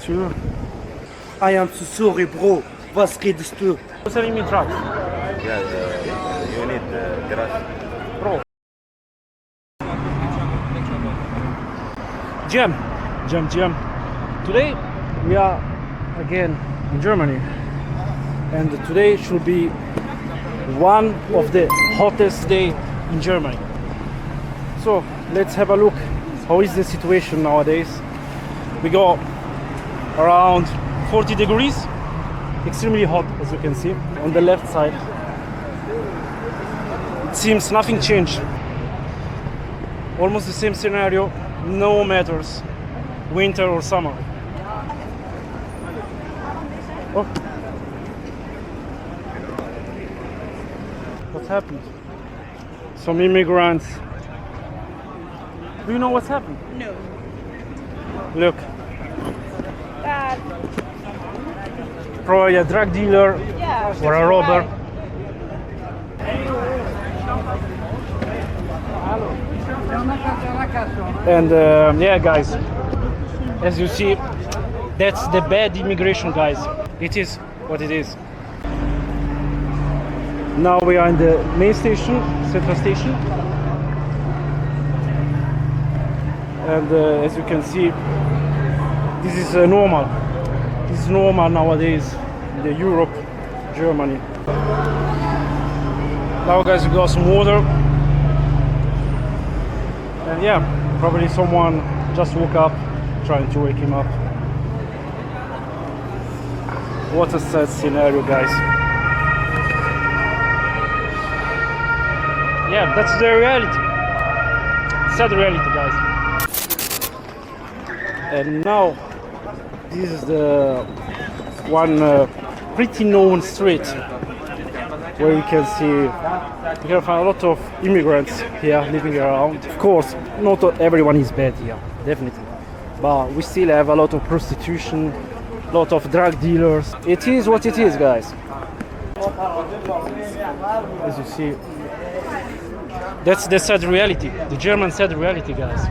too. I am so sorry, bro. Was redest du? Who's selling me drugs? Yeah, you need grass. Bro. Jam. Today we are again in Germany, and today should be one of the hottest day in Germany. So let's have a look. How is the situation nowadays? We got around 40 degrees, extremely hot as you can see. On the left side, it seems nothing changed. Almost the same scenario, no matters, winter or summer. Oh. What happened? Some immigrants. Do you know what's happened? No. Look. Dad. Probably a drug dealer or a robber. And yeah, guys, as you see, that's the bad immigration, guys. It is what it is. Now we are in the main station, central station. And as you can see, this is normal. This is normal nowadays in the Europe, Germany. Now, guys, we got some water. And yeah, probably someone just woke up, trying to wake him up. What a sad scenario, guys. Yeah, that's the reality. Sad reality, guys. And now, this is the one pretty known street where you can see, you can find a lot of immigrants here living around. Of course, not everyone is bad here, definitely. But we still have a lot of prostitution, a lot of drug dealers. It is what it is, guys. As you see, that's the sad reality, the German sad reality, guys.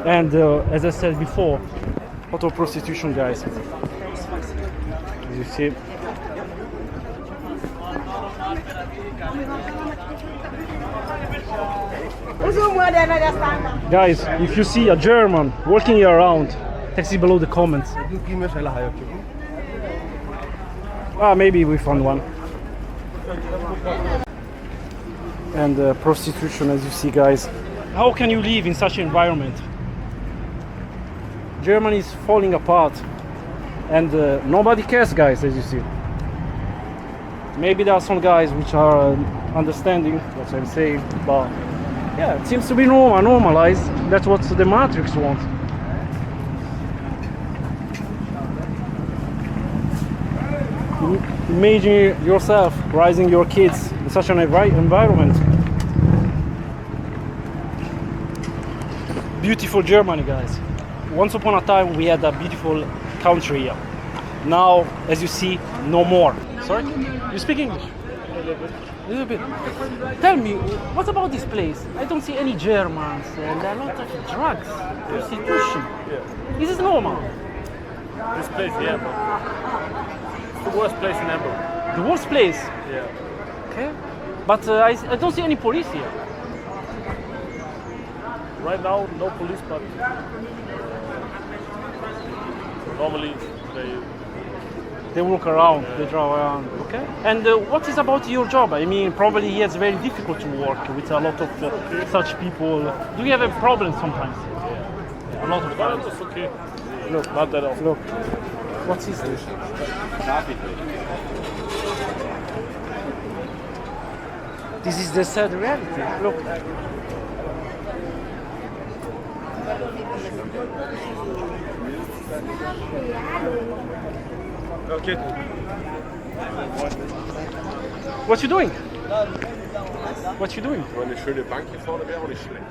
And as I said before, a lot of prostitution, guys. As you see. Guys, if you see a German walking around, text it below the comments. Maybe we found one. And prostitution, as you see, guys. How can you live in such an environment? Germany is falling apart, and nobody cares, guys, as you see. Maybe there are some guys which are understanding what I'm saying, but yeah, it seems to be normalized. That's what the Matrix wants. Imagine yourself raising your kids in such an environment. Beautiful Germany, guys. Once upon a time we had a beautiful country here. Now, as you see, no more. Sorry? You speak English? A little bit. Tell me, what about this place? I don't see any Germans and a lot of drugs, prostitution. Is this normal? This place, yeah, but it's the worst place in Hamburg. The worst place? Yeah. Okay. But I don't see any police here. Right now, no police, but normally they walk around, they drive around, okay? And what is about your job? I mean, probably it's very difficult to work with a lot of such people. Do you have a problem sometimes? Yeah. A lot of times. It's okay. Look, not that often. Look, what is this? This is the sad reality. Look. Okay. What you doing? What you doing? So eine schöne Bank hier vorne wäre auch nicht schlecht.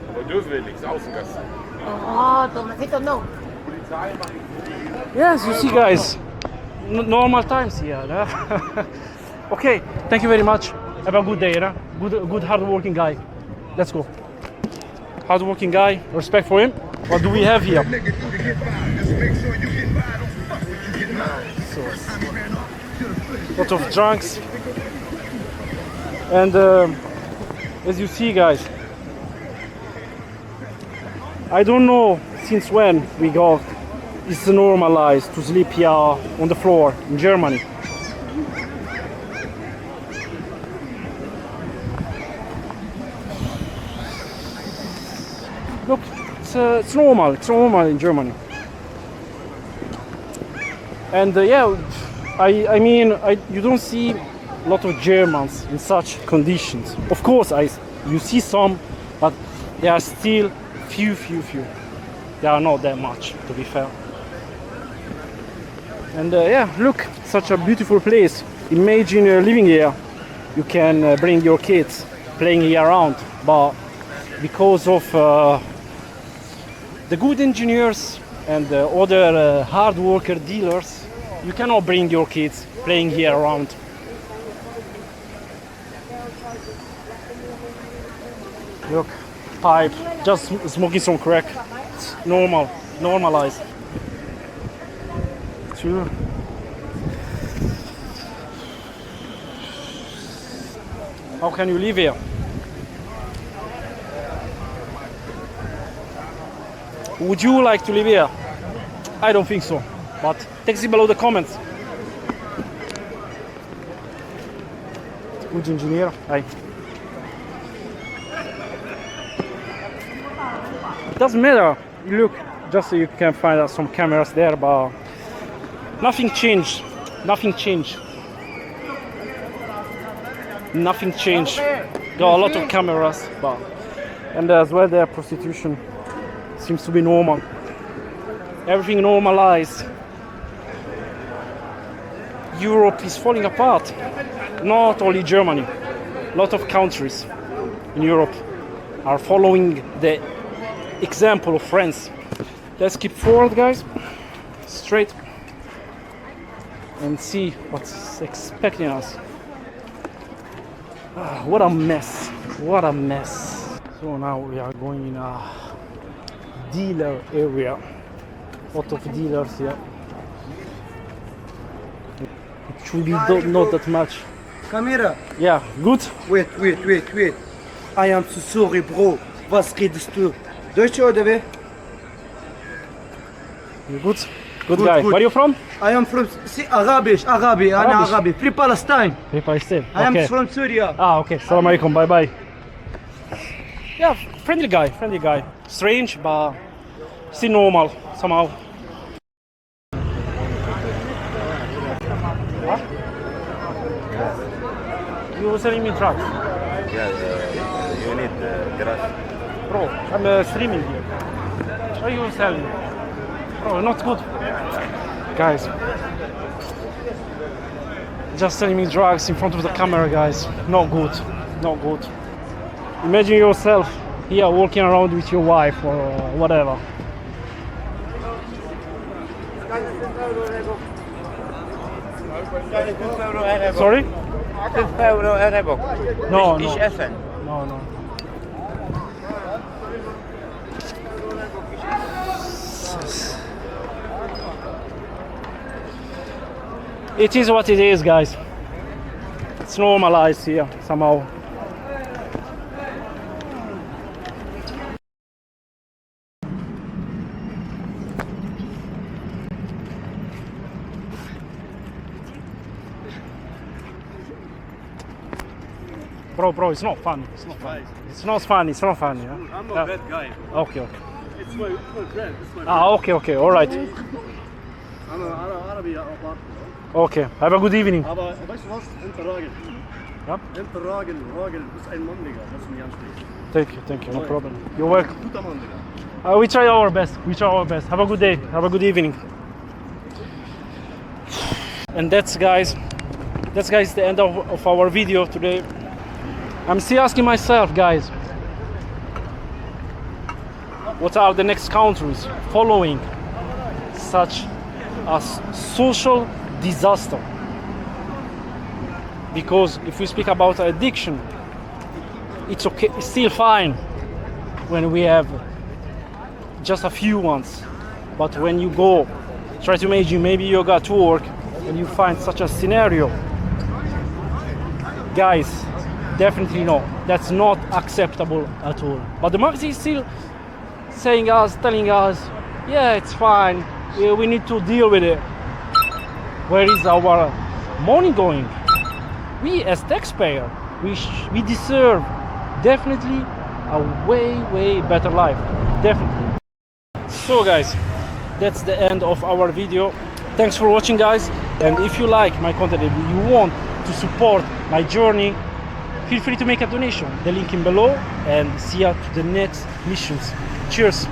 Aber dürfen wir nichts, Außengassen. Oh, Tomatito, no. Yes, you see, guys, normal times here. Okay, thank you very much. Have a good day, yeah? Good hard-working guy. Let's go. Hard-working guy. Respect for him. What do we have here? So, lot of drunks. And as you see, guys, I don't know since when we got it's normalized to sleep here on the floor in Germany. Look, it's normal. It's normal in Germany. And yeah, I mean, you don't see a lot of Germans in such conditions. Of course, you see some, but there are still few. There are not that much, to be fair. And yeah, look, such a beautiful place. Imagine living here. You can bring your kids playing here around, but because of the good engineers and other hard worker dealers, you cannot bring your kids playing here around. Look, pipe, just smoking some crack. It's normal, normalized. Sure. How can you live here? Would you like to live here? I don't think so, but text it below the comments. Good engineer. Hi. It doesn't matter. You look, just so you can find out some cameras there, but nothing changed. Nothing changed. Nothing changed. Got a lot of cameras, but and as well their prostitution seems to be normal. Everything normalized. Europe is falling apart. Not only Germany. A lot of countries in Europe are following the example of France. Let's keep forward, guys. Straight. And see what's expecting us. What a mess. What a mess. So now we are going in a dealer area. Lot of dealers here. It should be not that much. Camera. Yeah, good. Wait. I am so sorry, bro. Was redest du? Deutsch oder wie? You're good. Good guy. Good. Where are you from? I am from Arabic. أنا Arabic. Free Palestine. Free Palestine. I am Okay. from Syria. Ah, okay. Salam alaikum. Bye bye. Yeah, friendly guy. Strange, but still normal somehow. Huh? You selling me drugs? Yeah, you need grass. Bro, I'm streaming here. Why you selling? Bro, not good. Guys, just selling me drugs in front of the camera, guys. Not good. Not good. Imagine yourself here walking around with your wife or whatever. Sorry? No. No. It is what it is, guys. It's normalized here somehow. Bro, it's not funny. It's not funny. It's not funny. It's not funny. Yeah? I'm not that guy. Okay. It's my friend. It's my friend. Okay. All right. Okay. Have a good evening. Aber weißt du was? Interrogel. Ja? Interrogel, du bist ein Mann, Digga. Lass mich ansprechen. Thank you. No problem. You're welcome. Guter Mann, Digga. We try our best. Have a good day. Have a good evening. And that's, guys, the end of our video today. I'm still asking myself, guys, what are the next countries following such a social disaster? because if we speak about addiction, it's okay, it's still fine when we have just a few ones. But when you go, try to imagine maybe you got to work and you find such a scenario, guys, definitely no, that's not acceptable at all. But the market is still telling us, yeah, it's fine, we need to deal with it. Where is our money going? We as taxpayer, we deserve definitely a way better life, definitely. So guys, that's the end of our video. Thanks for watching, guys, and if you like my content and you want to support my journey, feel free to make a donation, the link in below, and see you to the next missions. Cheers.